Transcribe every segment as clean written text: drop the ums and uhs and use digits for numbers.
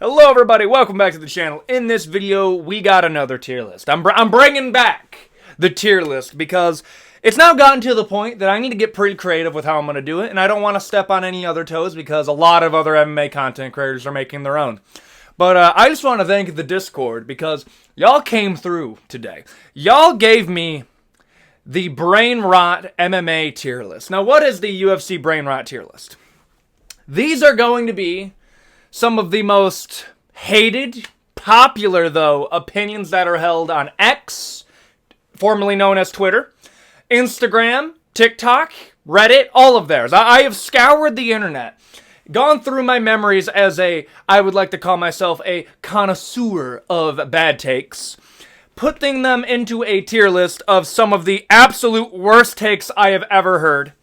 Hello everybody, welcome back to the channel. In this video, we got another tier list. I'm bringing back the tier list because it's now gotten to the point that I need to get pretty creative with how I'm going to do it, and I don't want to step on any other toes because a lot of other MMA content creators are making their own. But I just want to thank the Discord because y'all came through today. Y'all gave me the Brain Rot MMA tier list. Now, what is the UFC Brain Rot tier list? These are going to be some of the most hated, popular, though, opinions that are held on X, formerly known as Twitter, Instagram, TikTok, Reddit, all of theirs. I have scoured the internet, gone through my memories as I would like to call myself a connoisseur of bad takes, putting them into a tier list of some of the absolute worst takes I have ever heard.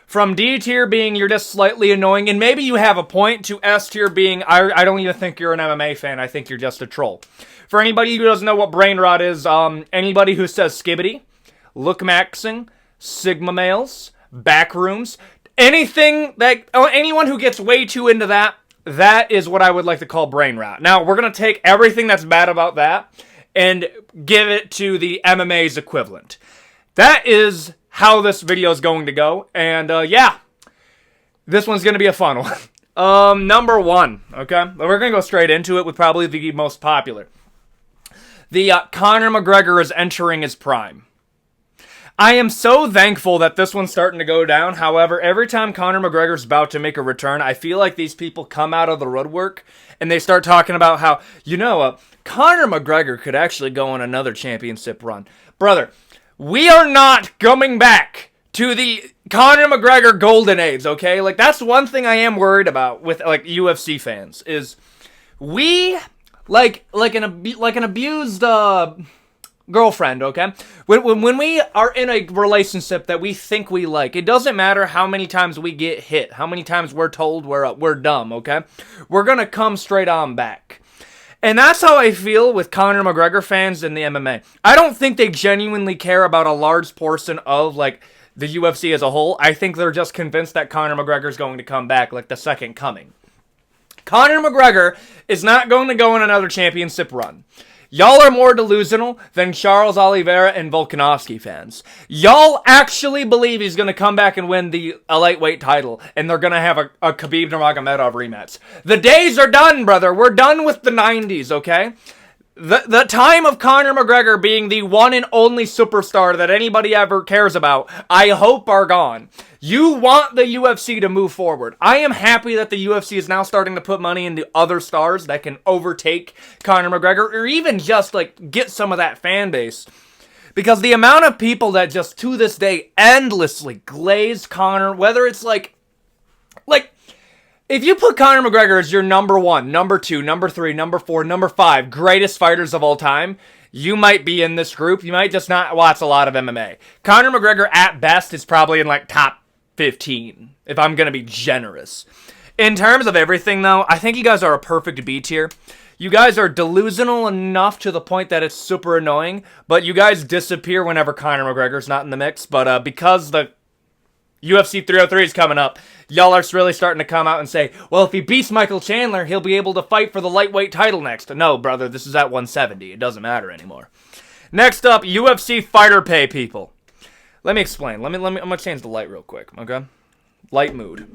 From D tier being you're just slightly annoying, and maybe you have a point, to S tier being I don't even think you're an MMA fan, I think you're just a troll. For anybody who doesn't know what brain rot is, anybody who says skibbity, look maxing, sigma males, backrooms, anyone who gets way too into that is what I would like to call brain rot. Now, we're going to take everything that's bad about that and give it to the MMA's equivalent. That is how this video is going to go, and yeah, this one's going to be a fun one. Number one, okay? We're going to go straight into it with probably the most popular. The Conor McGregor is entering his prime. I am so thankful that this one's starting to go down. However, every time Conor McGregor's about to make a return, I feel like these people come out of the woodwork and they start talking about how, Conor McGregor could actually go on another championship run. Brother, we are not coming back to the Conor McGregor golden age, okay? Like, that's one thing I am worried about with, like, UFC fans, is we, like an abused girlfriend, okay? When we are in a relationship that we think we like, it doesn't matter how many times we get hit, how many times we're told we're dumb, okay? We're gonna come straight on back. And that's how I feel with Conor McGregor fans in the MMA. I don't think they genuinely care about a large portion of, like, the UFC as a whole. I think they're just convinced that Conor McGregor's going to come back, like the second coming. Conor McGregor is not going to go on another championship run. Y'all are more delusional than Charles Oliveira and Volkanovski fans. Y'all actually believe he's going to come back and win the lightweight title, and they're going to have a Khabib Nurmagomedov rematch. The days are done, brother. We're done with the 90s, okay? The time of Conor McGregor being the one and only superstar that anybody ever cares about, I hope are gone. You want the UFC to move forward. I am happy that the UFC is now starting to put money into other stars that can overtake Conor McGregor, or even just, like, get some of that fan base. Because the amount of people that just, to this day, endlessly glaze Conor, whether it's like, if you put Conor McGregor as your number one, number two, number three, number four, number five greatest fighters of all time, you might be in this group. You might just not watch a lot of MMA. Conor McGregor, at best, is probably in, like, top 15, if I'm going to be generous. In terms of everything, though, I think you guys are a perfect B tier. You guys are delusional enough to the point that it's super annoying, but you guys disappear whenever Conor McGregor's not in the mix. But because the UFC 303 is coming up, y'all are really starting to come out and say, well, if he beats Michael Chandler, he'll be able to fight for the lightweight title next. No, brother, this is at 170. It doesn't matter anymore. Next up, UFC fighter pay people. Let me explain. I'm gonna change the light real quick, okay? Light mood.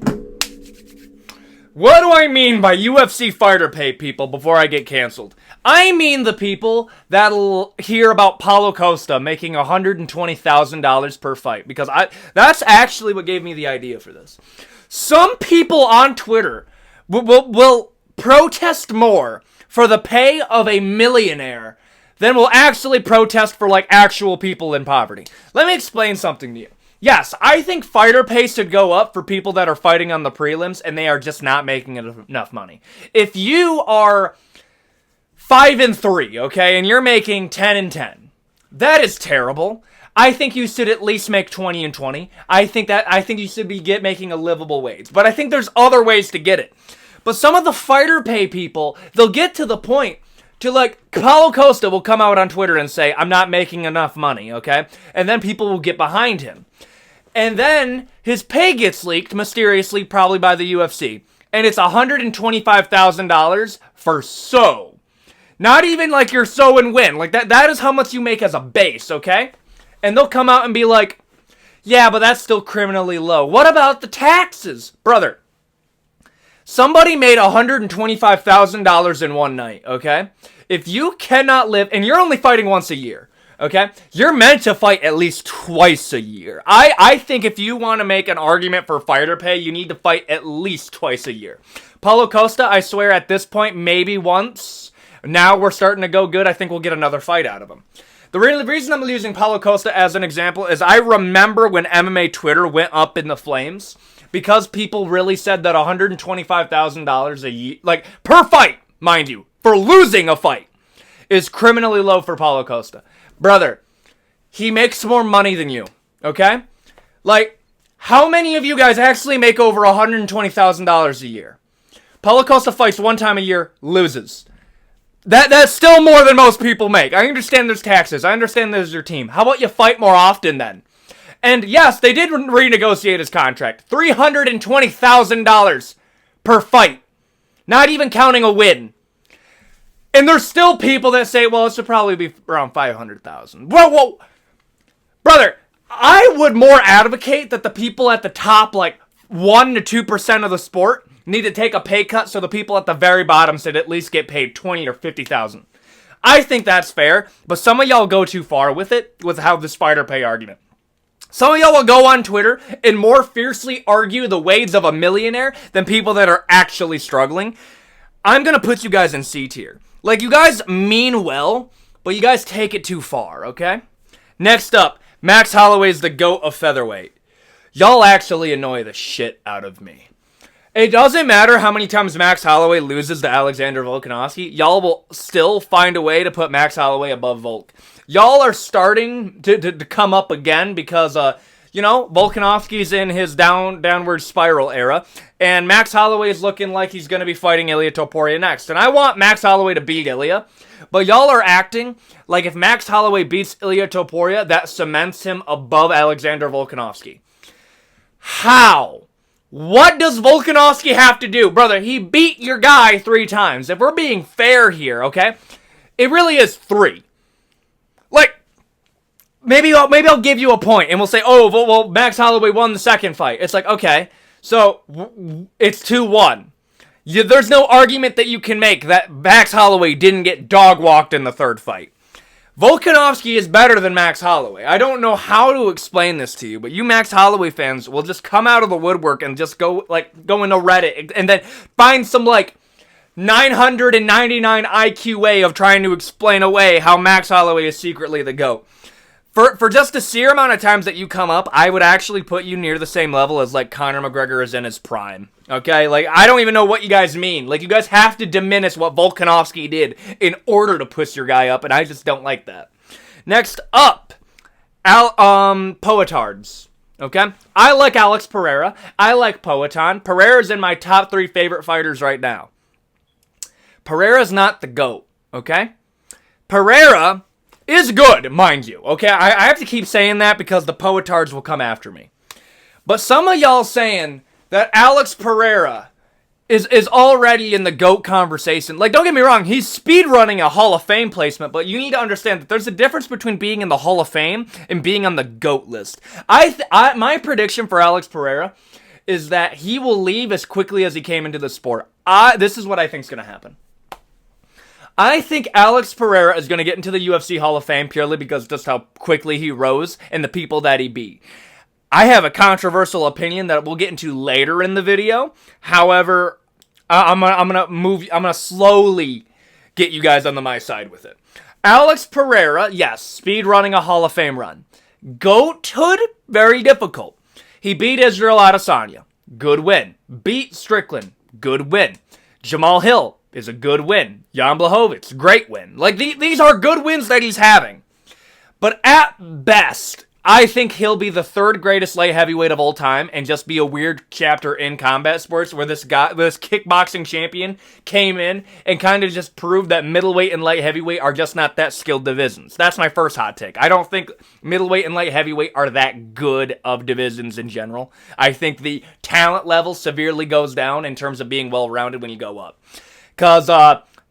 What do I mean by UFC fighter pay people before I get canceled? I mean the people that'll hear about Paulo Costa making $120,000 per fight, because that's actually what gave me the idea for this. Some people on Twitter will protest more for the pay of a millionaire than will actually protest for, like, actual people in poverty. Let me explain something to you. Yes, I think fighter pay should go up for people that are fighting on the prelims and they are just not making enough money. If you are 5-3, okay, and you're making 10-10, that is terrible. I think you should at least make 20-20. I think you should be making a livable wage. But I think there's other ways to get it. But some of the fighter pay people, they'll get to the point to, like, Paulo Costa will come out on Twitter and say, I'm not making enough money, okay? And then people will get behind him. And then his pay gets leaked mysteriously, probably by the UFC. and it's $125,000 for so. Not even like your so and win. Like that is how much you make as a base, okay? And they'll come out and be like, yeah, but that's still criminally low. What about the taxes? Brother, somebody made $125,000 in one night, okay? If you cannot live, and you're only fighting once a year, okay? You're meant to fight at least twice a year. I think if you want to make an argument for fighter pay, you need to fight at least twice a year. Paulo Costa, I swear at this point, maybe once. Now we're starting to go good. I think we'll get another fight out of him. The reason I'm using Paulo Costa as an example is I remember when MMA Twitter went up in the flames because people really said that $125,000 a year, like per fight, mind you, for losing a fight, is criminally low for Paulo Costa. Brother, he makes more money than you, okay? Like, how many of you guys actually make over $120,000 a year? Paulo Costa fights one time a year, loses. That's still more than most people make. I understand there's taxes. I understand there's your team. How about you fight more often then? And yes, they did renegotiate his contract. $320,000 per fight. Not even counting a win. And there's still people that say, well, it should probably be around $500,000. Whoa. Brother, I would more advocate that the people at the top, like 1 to 2% of the sport, need to take a pay cut so the people at the very bottom should at least get paid $20,000 or $50,000. I think that's fair, but some of y'all go too far with it, with how this fighter pay argument. Some of y'all will go on Twitter and more fiercely argue the ways of a millionaire than people that are actually struggling. I'm going to put you guys in C tier. Like, you guys mean well, but you guys take it too far, okay? Next up, Max Holloway's the GOAT of featherweight. Y'all actually annoy the shit out of me. It doesn't matter how many times Max Holloway loses to Alexander Volkanovski. Y'all will still find a way to put Max Holloway above Volk. Y'all are starting to come up again because, Volkanovski's in his downward spiral era. And Max Holloway is looking like he's going to be fighting Ilia Topuria next. And I want Max Holloway to beat Ilia. But y'all are acting like if Max Holloway beats Ilia Topuria, that cements him above Alexander Volkanovski. How? What does Volkanovski have to do? Brother, he beat your guy 3 times. If we're being fair here, okay? It really is 3. Like, maybe I'll give you a point, and we'll say, oh, well, Max Holloway won the second fight. It's like, okay, so it's 2-1. There's no argument that you can make that Max Holloway didn't get dog-walked in the third fight. Volkanovski is better than Max Holloway. I don't know how to explain this to you, but you Max Holloway fans will just come out of the woodwork and just go into Reddit and then find some 999 IQ way of trying to explain away how Max Holloway is secretly the GOAT. For just the sheer amount of times that you come up, I would actually put you near the same level as Conor McGregor is in his prime. Okay? I don't even know what you guys mean. You guys have to diminish what Volkanovski did in order to push your guy up, and I just don't like that. Next up, Poetards. Okay? I like Alex Pereira. I like Poatan. Pereira's in my top 3 favorite fighters right now. Pereira's not the GOAT. Okay? Pereira is good, mind you. Okay? I have to keep saying that because the Poetards will come after me. But some of y'all saying that Alex Pereira is already in the GOAT conversation. Don't get me wrong, he's speedrunning a Hall of Fame placement, but you need to understand that there's a difference between being in the Hall of Fame and being on the GOAT list. My prediction for Alex Pereira is that he will leave as quickly as he came into the sport. This is what I think is going to happen. I think Alex Pereira is going to get into the UFC Hall of Fame purely because just how quickly he rose and the people that he beat. I have a controversial opinion that we'll get into later in the video. However, I'm gonna slowly get you guys on my side with it. Alex Pereira, yes, speed running a Hall of Fame run. GOAThood, very difficult. He beat Israel Adesanya, good win. Beat Strickland, good win. Jamal Hill is a good win. Jan Blachowicz, great win. These are good wins that he's having. But at best, I think he'll be the third greatest light heavyweight of all time and just be a weird chapter in combat sports where this kickboxing champion came in and kind of just proved that middleweight and light heavyweight are just not that skilled divisions. That's my first hot take. I don't think middleweight and light heavyweight are that good of divisions in general. I think the talent level severely goes down in terms of being well-rounded when you go up. Because,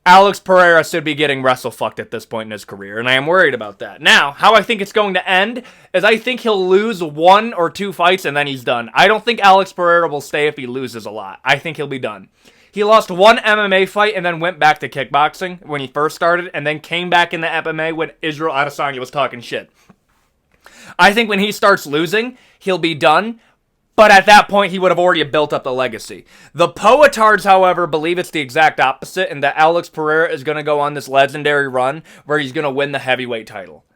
Alex Pereira should be getting wrestle-fucked at this point in his career, and I am worried about that. Now, how I think it's going to end is I think he'll lose 1 or 2 fights, and then he's done. I don't think Alex Pereira will stay if he loses a lot. I think he'll be done. He lost 1 MMA fight and then went back to kickboxing when he first started, and then came back in the MMA when Israel Adesanya was talking shit. I think when he starts losing, he'll be done. But at that point, he would have already built up the legacy. The Poetards, however, believe it's the exact opposite, and that Alex Pereira is going to go on this legendary run where he's going to win the heavyweight title.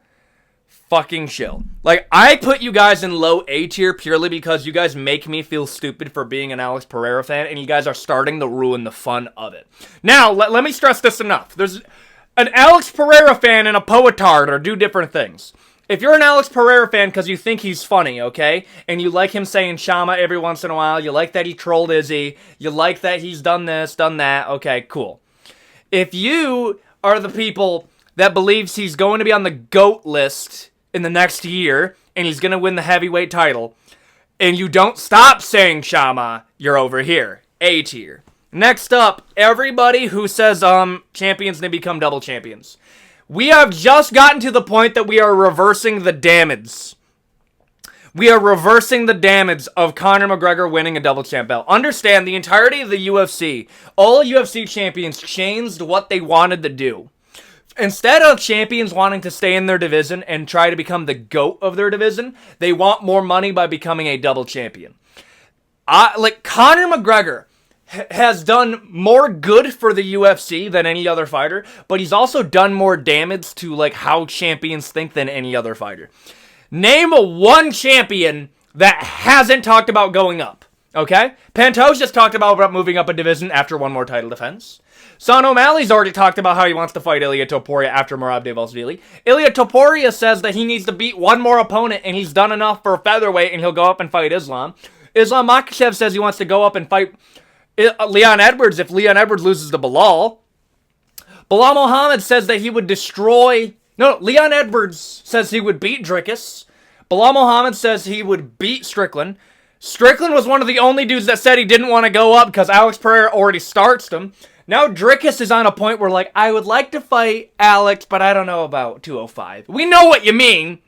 Fucking chill. Like, I put you guys in low A tier purely because you guys make me feel stupid for being an Alex Pereira fan, and you guys are starting to ruin the fun of it. Now, let me stress this enough. There's an Alex Pereira fan and a Poetard are do different things. If you're an Alex Pereira fan because you think he's funny, okay, and you like him saying Shama every once in a while, you like that he trolled Izzy, you like that he's done this, done that, okay, cool. If you are the people that believes he's going to be on the GOAT list in the next year, and he's going to win the heavyweight title, and you don't stop saying Shama, you're over here. A tier. Next up, everybody who says, champions they become double champions. We have just gotten to the point that we are reversing the damage. We are reversing the damage of Conor McGregor winning a double champ belt. Understand, the entirety of the UFC, all UFC champions changed what they wanted to do. Instead of champions wanting to stay in their division and try to become the GOAT of their division, they want more money by becoming a double champion. Conor McGregor has done more good for the UFC than any other fighter, but he's also done more damage to how champions think than any other fighter. Name one champion that hasn't talked about going up, okay? Pantoja just talked about moving up a division after one more title defense. Sean O'Malley's already talked about how he wants to fight Ilia Topuria after Merab Dvalishvili. Ilia Topuria says that he needs to beat one more opponent, and he's done enough for featherweight, and he'll go up and fight Islam. Islam Makhachev says he wants to go up and fight Leon Edwards if Leon Edwards loses to Bilal. Bilal Muhammad says that he would destroy... No, Leon Edwards says he would beat Dricus. Bilal Muhammad says he would beat Strickland. Strickland was one of the only dudes that said he didn't want to go up because Alex Pereira already starched him. Now Dricus is on a point where, I would like to fight Alex, but I don't know about 205. We know what you mean.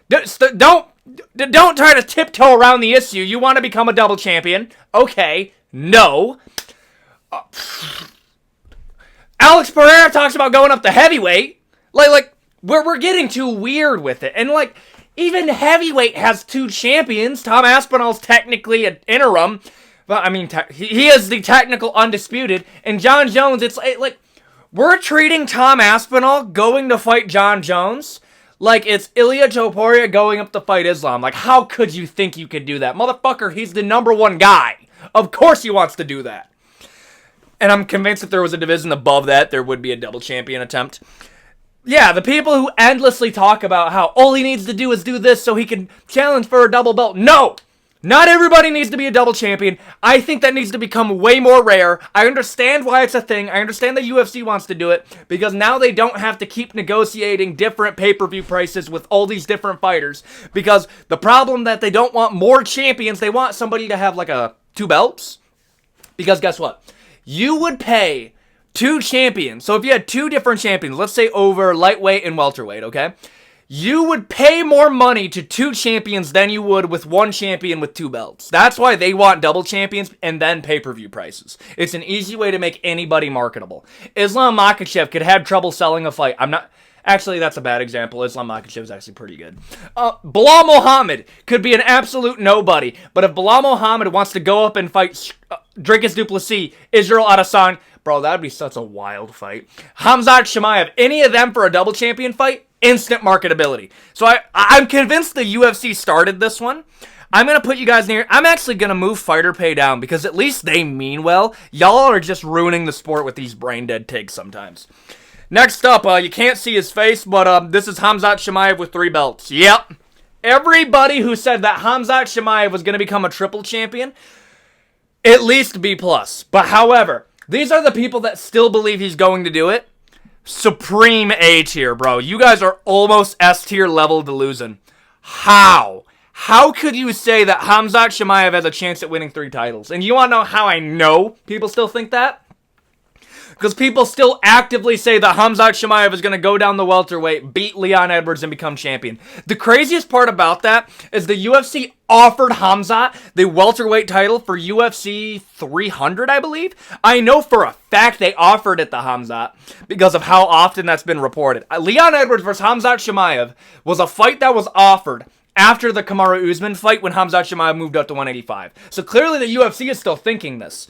Don't try to tiptoe around the issue. You want to become a double champion. Okay. No. Alex Pereira talks about going up to heavyweight. We're getting too weird with it. And, even heavyweight has 2 champions. Tom Aspinall's technically an interim. But, I mean, he is the technical undisputed. And John Jones, it's we're treating Tom Aspinall going to fight John Jones like it's Ilia Topuria going up to fight Islam. How could you think you could do that? Motherfucker, he's the #1 guy. Of course he wants to do that. And I'm convinced if there was a division above that, there would be a double champion attempt. Yeah, the people who endlessly talk about how all he needs to do is do this so he can challenge for a double belt. No! Not everybody needs to be a double champion. I think that needs to become way more rare. I understand why it's a thing. I understand the UFC wants to do it because now they don't have to keep negotiating different pay-per-view prices with all these different fighters. Because the problem that they don't want more champions, they want somebody to have 2 belts. Because guess what? You would pay 2 champions. So if you had 2 different champions, let's say over lightweight and welterweight, okay? You would pay more money to 2 champions than you would with 1 champion with 2 belts. That's why they want double champions and then pay-per-view prices. It's an easy way to make anybody marketable. Islam Makhachev could have trouble selling a fight. Actually, that's a bad example. Islam Makhachev is actually pretty good. Bilal Muhammad could be an absolute nobody. But if Bilal Muhammad wants to go up and fight Dricus du Plessis, Israel Adesanya, bro, that would be such a wild fight. Khamzat Chimaev, any of them for a double champion fight, instant marketability. So I'm convinced the UFC started this one. I'm going to put you guys near... I'm actually going to move fighter pay down because at least they mean well. Y'all are just ruining the sport with these brain-dead takes sometimes. Next up, you can't see his face, but this is Khamzat Chimaev with 3 belts. Yep. Everybody who said that Khamzat Chimaev was going to become a triple champion, at least B+. But however, these are the people that still believe he's going to do it. Supreme A tier, bro. You guys are almost S tier level to losing. How? How could you say that Khamzat Chimaev has a chance at winning 3 titles? And you want to know how I know people still think that? Because people still actively say that Khamzat Chimaev is going to go down the welterweight, beat Leon Edwards, and become champion. The craziest part about that is the UFC offered Khamzat the welterweight title for UFC 300, I believe. I know for a fact they offered it to Khamzat because of how often that's been reported. Leon Edwards versus Khamzat Chimaev was a fight that was offered after the Kamaru Usman fight when Khamzat Chimaev moved up to 185. So clearly the UFC is still thinking this.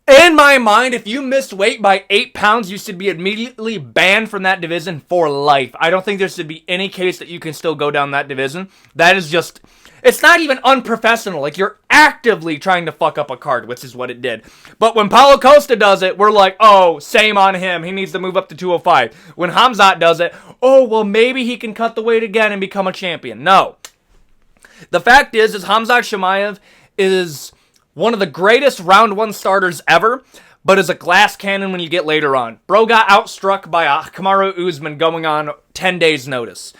In my mind, if you missed weight by 8 pounds, you should be immediately banned from that division for life. I don't think there should be any case that you can still go down that division. That is just, it's not even unprofessional. Like, you're actively trying to fuck up a card, which is what it did. But when Paulo Costa does it, we're like, oh, same on him. He needs to move up to 205. When Khamzat does it, oh, well, maybe he can cut the weight again and become a champion. No. The fact is Khamzat Chimaev is one of the greatest round 1 starters ever, but is a glass cannon when you get later on. Bro got outstruck by a Kamaru Usman going on 10 days notice.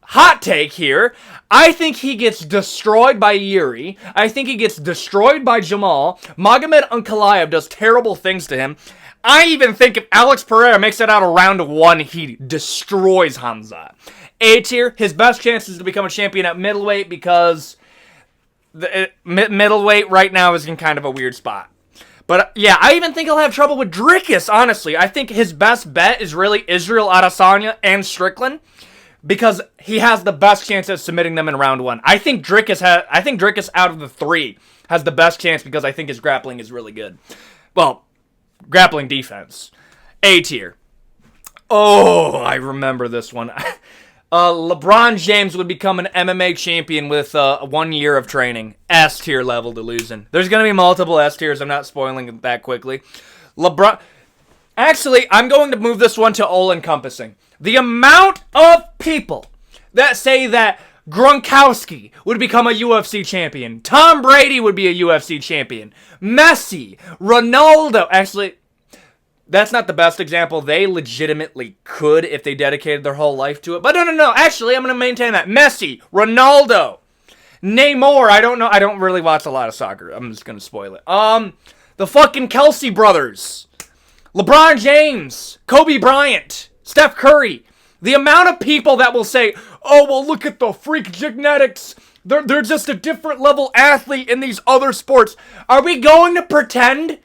Hot take here. I think he gets destroyed by Yuri. I think he gets destroyed by Jamal. Magomed Ankalaev does terrible things to him. I even think if Alex Pereira makes it out of round 1, he destroys Khamzat. A tier, his best chances to become a champion at middleweight because the middleweight right now is in kind of a weird spot. But yeah, I even think he'll have trouble with Dricus, honestly. I think his best bet is really Israel Adesanya and Strickland because he has the best chance at submitting them in round 1. I think Dricus out of the 3 has the best chance because I think his grappling is really good. Well, grappling defense. A tier. Oh, I remember this one. LeBron James would become an MMA champion with 1 year of training. S tier level to losing. There's going to be multiple S tiers. I'm not spoiling it that quickly. Actually, I'm going to move this one to all-encompassing. The amount of people that say that Gronkowski would become a UFC champion. Tom Brady would be a UFC champion. Messi, Ronaldo. Actually, that's not the best example. They legitimately could if they dedicated their whole life to it. But no. Actually, I'm going to maintain that. Messi, Ronaldo, Neymar. I don't know. I don't really watch a lot of soccer. I'm just going to spoil it. The fucking Kelsey brothers. LeBron James. Kobe Bryant. Steph Curry. The amount of people that will say, oh, well, look at the freak genetics. They're just a different level athlete in these other sports. Are we going to pretend?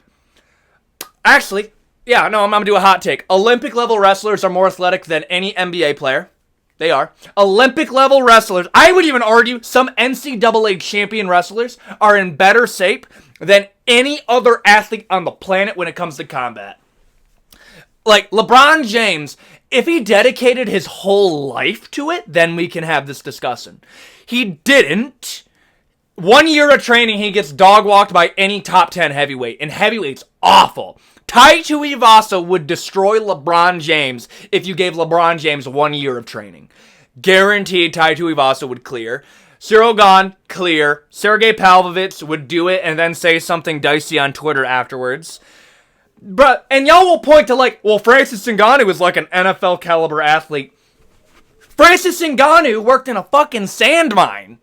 Actually, yeah, no, I'm going to do a hot take. Olympic level wrestlers are more athletic than any NBA player. They are. Olympic level wrestlers, I would even argue some NCAA champion wrestlers are in better shape than any other athlete on the planet when it comes to combat. Like, LeBron James, if he dedicated his whole life to it, then we can have this discussion. He didn't. 1 year of training, he gets dog-walked by any top 10 heavyweight, and heavyweight's awful. Tai Tuivasa would destroy LeBron James if you gave LeBron James 1 year of training. Guaranteed Tai Tuivasa would clear. Cyril Gane, clear. Sergey Pavlovich would do it and then say something dicey on Twitter afterwards. Bruh, and y'all will point to like, well, Francis Ngannou was like an NFL caliber athlete. Francis Ngannou worked in a fucking sand mine.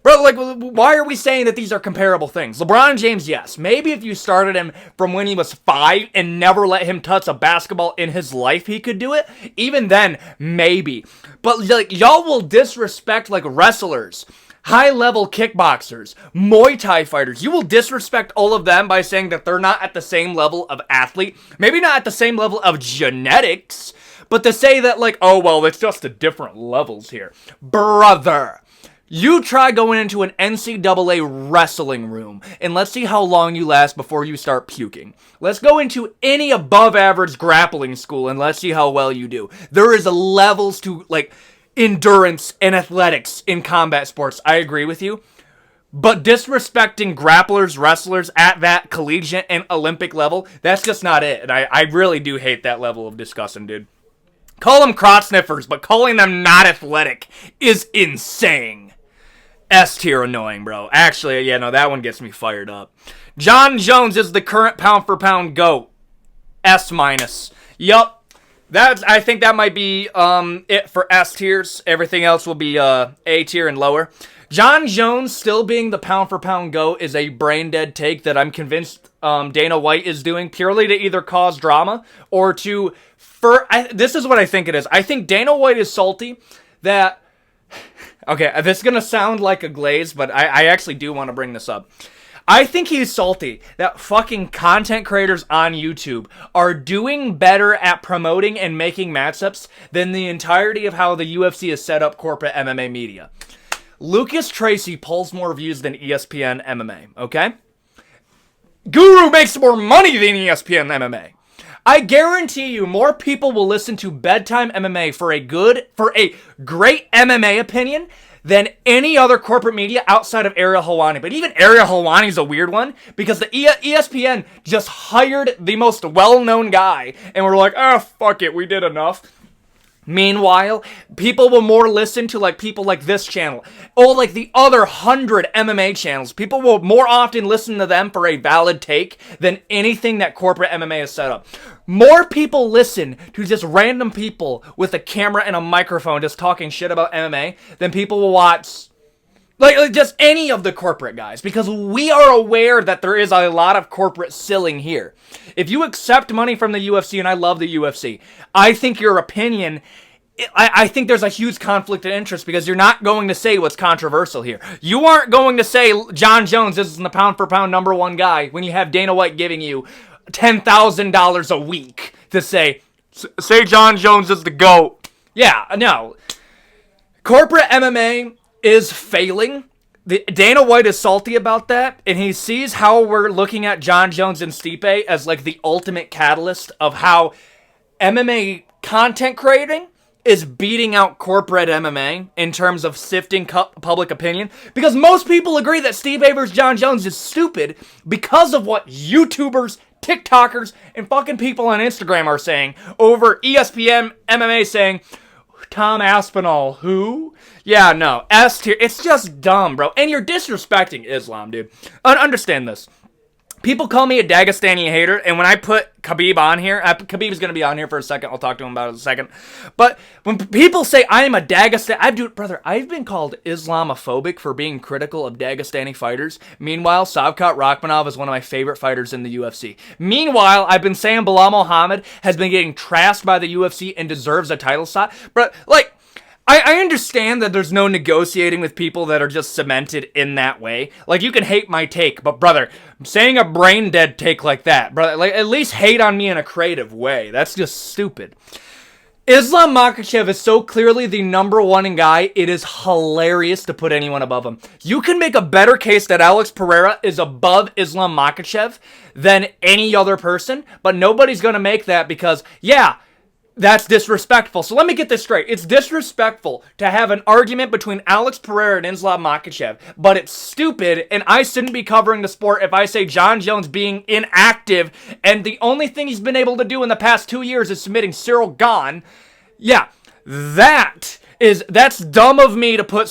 Bro, like, why are we saying that these are comparable things? LeBron James, yes. Maybe if you started him from when he was 5 and never let him touch a basketball in his life, he could do it. Even then, maybe. But, like, y'all will disrespect, like, wrestlers, high-level kickboxers, Muay Thai fighters. You will disrespect all of them by saying that they're not at the same level of athlete. Maybe not at the same level of genetics. But to say that, like, oh, well, it's just the different levels here. Brother. You try going into an NCAA wrestling room, and let's see how long you last before you start puking. Let's go into any above-average grappling school, and let's see how well you do. There is levels to, like, endurance and athletics in combat sports. I agree with you. But disrespecting grapplers, wrestlers at that collegiate and Olympic level, that's just not it. And I really do hate that level of discussion, dude. Call them crotch sniffers, but calling them not athletic is insane. S tier annoying, bro. Actually, yeah, no, that one gets me fired up. John Jones is the current pound for pound GOAT. S minus. Yup. I think that might be it for S tiers. Everything else will be A tier and lower. John Jones still being the pound for pound GOAT is a brain dead take that I'm convinced Dana White is doing purely to either cause drama or to... this is what I think it is. I think Dana White is salty that... Okay, this is going to sound like a glaze, but I actually do want to bring this up. I think he's salty that fucking content creators on YouTube are doing better at promoting and making matchups than the entirety of how the UFC has set up corporate MMA media. Lucas Tracy pulls more views than ESPN MMA, okay? Guru makes more money than ESPN MMA. I guarantee you more people will listen to Bedtime MMA for a great MMA opinion than any other corporate media outside of Ariel Helwani. But even Ariel Helwani is a weird one because the ESPN just hired the most well-known guy and we're like, oh, fuck it, we did enough. Meanwhile, people will more listen to like people like this channel or like the other 100 MMA channels. People will more often listen to them for a valid take than anything that corporate MMA has set up. More people listen to just random people with a camera and a microphone just talking shit about MMA than people will watch like just any of the corporate guys, because we are aware that there is a lot of corporate silling here. If you accept money from the UFC, and I love the UFC, I think your opinion, I think there's a huge conflict of interest because you're not going to say what's controversial here. You aren't going to say John Jones isn't the pound for pound number one guy when you have Dana White giving you $10,000 a week to say John Jones is the GOAT. Yeah, no. Corporate MMA is failing. Dana White is salty about that, and he sees how we're looking at John Jones and Stipe as like the ultimate catalyst of how MMA content creating is beating out corporate MMA in terms of sifting public opinion, because most people agree that Stipe versus John Jones is stupid because of what YouTubers, TikTokers, and fucking people on Instagram are saying over ESPN MMA saying, Tom Aspinall, who? Yeah, no, S tier. It's just dumb, bro. And you're disrespecting Islam, dude. Understand this. People call me a Dagestani hater, and when I put Khabib on here, Khabib is going to be on here for a second. I'll talk to him about it in a second. But when people say I am a Dagestani, I've been called Islamophobic for being critical of Dagestani fighters. Meanwhile, Shavkat Rakhmonov is one of my favorite fighters in the UFC. Meanwhile, I've been saying Bilal Muhammad has been getting trashed by the UFC and deserves a title shot. But, like, I understand that there's no negotiating with people that are just cemented in that way. Like, you can hate my take, but brother, saying a brain dead take like that, brother, like, at least hate on me in a creative way. That's just stupid. Islam Makhachev is so clearly the number one guy, it is hilarious to put anyone above him. You can make a better case that Alex Pereira is above Islam Makhachev than any other person, but nobody's going to make that because, yeah, that's disrespectful. So let me get this straight. It's disrespectful to have an argument between Alex Pereira and Islam Makhachev, but it's stupid, and I shouldn't be covering the sport if I say John Jones being inactive, and the only thing he's been able to do in the past 2 years is submitting Cyril Gane. Yeah, that's dumb of me to put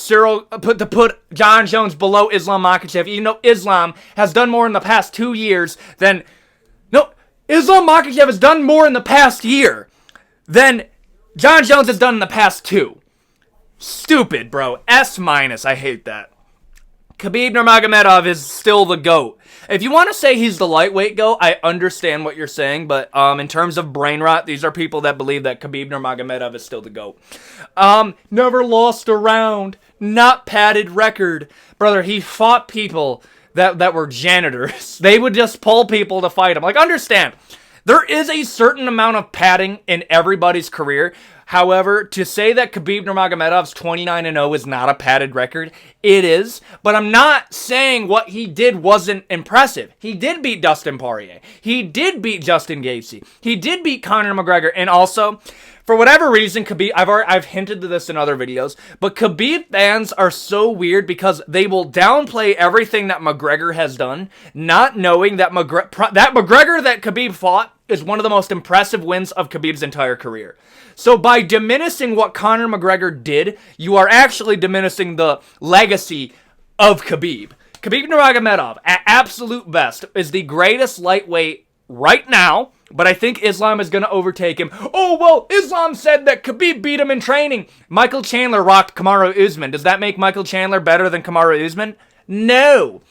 John Jones below Islam Makhachev, even though Islam has done more in the past 2 years than... No, Islam Makhachev has done more in the past year than John Jones has done in the past 2. Stupid, bro. S minus. I hate that. Khabib Nurmagomedov is still the GOAT. If you want to say he's the lightweight GOAT, I understand what you're saying, but in terms of brain rot, these are people that believe that Khabib Nurmagomedov is still the GOAT. Never lost a round. Not padded record. Brother, he fought people that were janitors. They would just pull people to fight him. Like, understand. There is a certain amount of padding in everybody's career. However, to say that Khabib Nurmagomedov's 29-0 is not a padded record, it is. But I'm not saying what he did wasn't impressive. He did beat Dustin Poirier. He did beat Justin Gaethje. He did beat Conor McGregor. And also, for whatever reason, Khabib, I've hinted to this in other videos, but Khabib fans are so weird because they will downplay everything that McGregor has done, not knowing that McGregor that Khabib fought is one of the most impressive wins of Khabib's entire career. So by diminishing what Conor McGregor did, you are actually diminishing the legacy of Khabib. Khabib Nurmagomedov, at absolute best, is the greatest lightweight right now, but I think Islam is going to overtake him. Oh, well, Islam said that Khabib beat him in training. Michael Chandler rocked Kamaru Usman. Does that make Michael Chandler better than Kamaru Usman? No.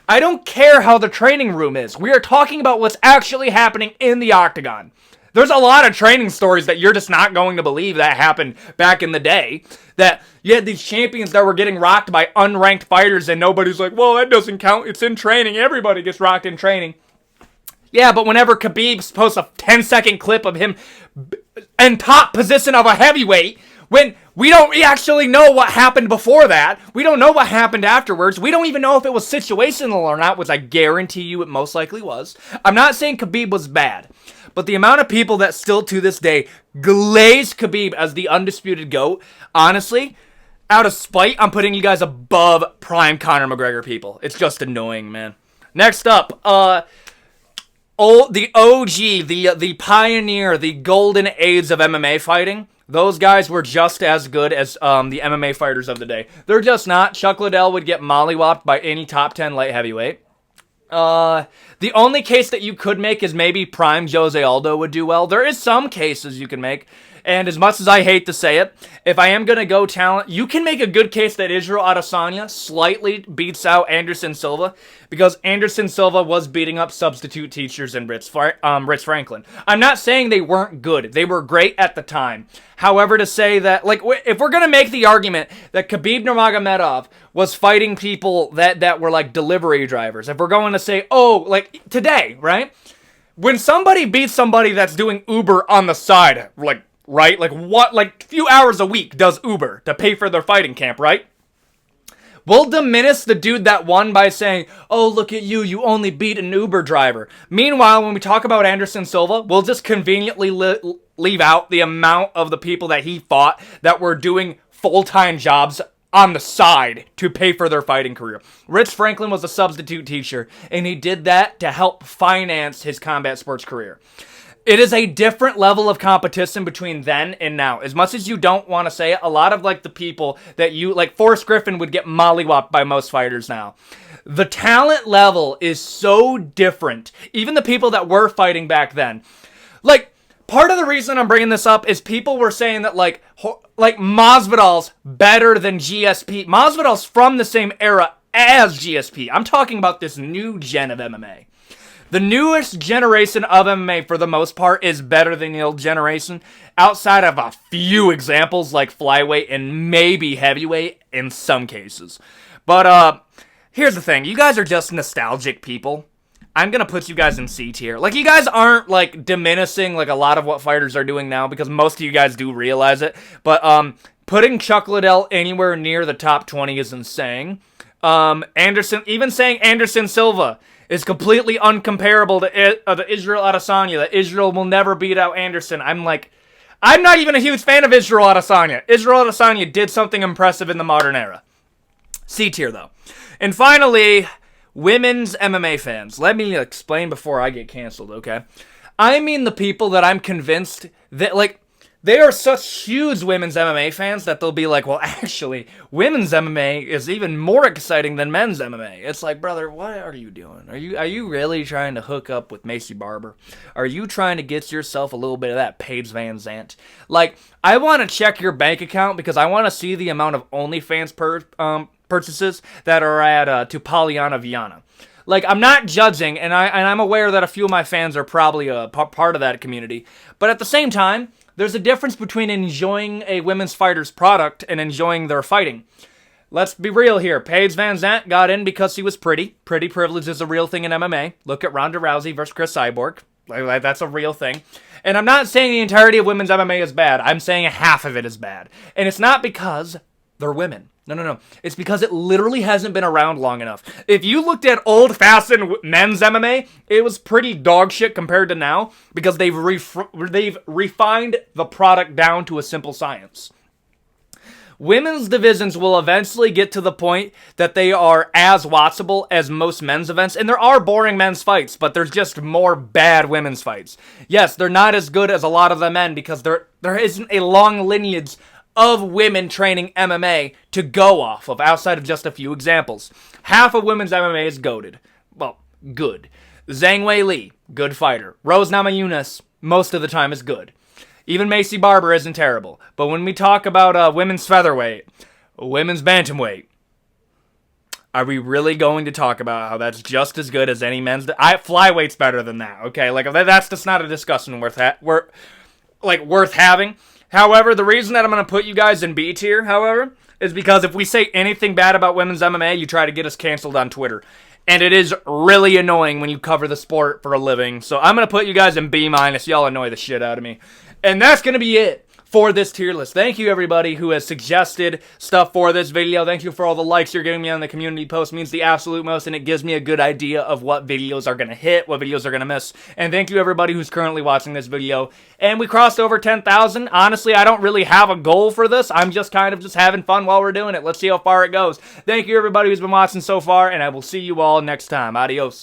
I don't care how the training room is. We are talking about what's actually happening in the octagon. There's a lot of training stories that you're just not going to believe that happened back in the day. That you had these champions that were getting rocked by unranked fighters and nobody's like, well, that doesn't count. It's in training. Everybody gets rocked in training. Yeah, but whenever Khabib posts a 10-second clip of him in top position of a heavyweight, when we don't actually know what happened before that, we don't know what happened afterwards, we don't even know if it was situational or not, which I guarantee you it most likely was. I'm not saying Khabib was bad, but the amount of people that still to this day glaze Khabib as the undisputed GOAT, honestly, out of spite, I'm putting you guys above prime Conor McGregor people. It's just annoying, man. Next up, the OG, the pioneer, the golden age of MMA fighting. Those guys were just as good as the MMA fighters of the day. They're just not. Chuck Liddell would get mollywopped by any top 10 light heavyweight. The only case that you could make is maybe prime Jose Aldo would do well. There is some cases you can make. And as much as I hate to say it, if I am going to go talent, you can make a good case that Israel Adesanya slightly beats out Anderson Silva because Anderson Silva was beating up substitute teachers and Rich Franklin. I'm not saying they weren't good. They were great at the time. However, to say that, like, if we're going to make the argument that Khabib Nurmagomedov was fighting people that were like delivery drivers, if we're going to say, oh, like today, right? When somebody beats somebody that's doing Uber on the side, like, right? Like what, like few hours a week does Uber to pay for their fighting camp, right? We'll diminish the dude that won by saying, oh, look at you, you only beat an Uber driver. Meanwhile, when we talk about Anderson Silva, we'll just conveniently leave out the amount of the people that he fought that were doing full-time jobs on the side to pay for their fighting career. Rich Franklin was a substitute teacher, and he did that to help finance his combat sports career. It is a different level of competition between then and now. As much as you don't want to say it, a lot of like the people that you, like Forrest Griffin would get mollywopped by most fighters now. The talent level is so different. Even the people that were fighting back then. Like, part of the reason I'm bringing this up is people were saying that like Masvidal's better than GSP. Masvidal's from the same era as GSP. I'm talking about this new gen of MMA. The newest generation of MMA, for the most part, is better than the old generation, outside of a few examples like flyweight and maybe heavyweight in some cases. But here's the thing. You guys are just nostalgic people. I'm going to put you guys in C tier. Like, you guys aren't, like, diminishing, like, a lot of what fighters are doing now, because most of you guys do realize it. But putting Chuck Liddell anywhere near the top 20 is insane. Even saying Anderson Silva is completely uncomparable to Israel Adesanya, that Israel will never beat out Anderson. I'm not even a huge fan of Israel Adesanya. Israel Adesanya did something impressive in the modern era. C tier, though. And finally, women's MMA fans. Let me explain before I get canceled, okay? I mean the people that I'm convinced that, like, they are such huge women's MMA fans that they'll be like, well, actually, women's MMA is even more exciting than men's MMA. It's like, brother, what are you doing? Are you really trying to hook up with Macy Barber? Are you trying to get yourself a little bit of that Paige Van Zandt? Like, I want to check your bank account because I want to see the amount of OnlyFans purchases that are at to Polyana Viana. Like, I'm not judging, and I'm aware that a few of my fans are probably a part of that community. But at the same time, there's a difference between enjoying a women's fighter's product and enjoying their fighting. Let's be real here. Paige Van Zandt got in because she was pretty. Pretty privilege is a real thing in MMA. Look at Ronda Rousey versus Chris Cyborg. Like, that's a real thing. And I'm not saying the entirety of women's MMA is bad. I'm saying half of it is bad. And it's not because they're women. No. It's because it literally hasn't been around long enough. If you looked at old-fashioned men's MMA, it was pretty dog shit compared to now because they've refined the product down to a simple science. Women's divisions will eventually get to the point that they are as watchable as most men's events, and there are boring men's fights, but there's just more bad women's fights. Yes, they're not as good as a lot of the men because there isn't a long lineage of women training MMA to go off of, outside of just a few examples. Half of women's MMA is goated. Well, good. Zhang Wei Li, good fighter. Rose Namajunas, most of the time, is good. Even Macy Barber isn't terrible. But when we talk about women's featherweight, women's bantamweight, are we really going to talk about how that's just as good as any men's? Flyweight's better than that. Okay, like that's just not a discussion worth having. However, the reason that I'm going to put you guys in B tier, however, is because if we say anything bad about women's MMA, you try to get us canceled on Twitter. And it is really annoying when you cover the sport for a living. So I'm going to put you guys in B-. Y'all annoy the shit out of me. And that's going to be it for this tier list. Thank you, everybody who has suggested stuff for this video. Thank you for all the likes you're giving me on the community post. It means the absolute most, and it gives me a good idea of what videos are going to hit, what videos are going to miss. And thank you, everybody who's currently watching this video. And we crossed over 10,000. Honestly, I don't really have a goal for this. I'm just kind of just having fun while we're doing it. Let's see how far it goes. Thank you, everybody who's been watching so far, and I will see you all next time. Adios.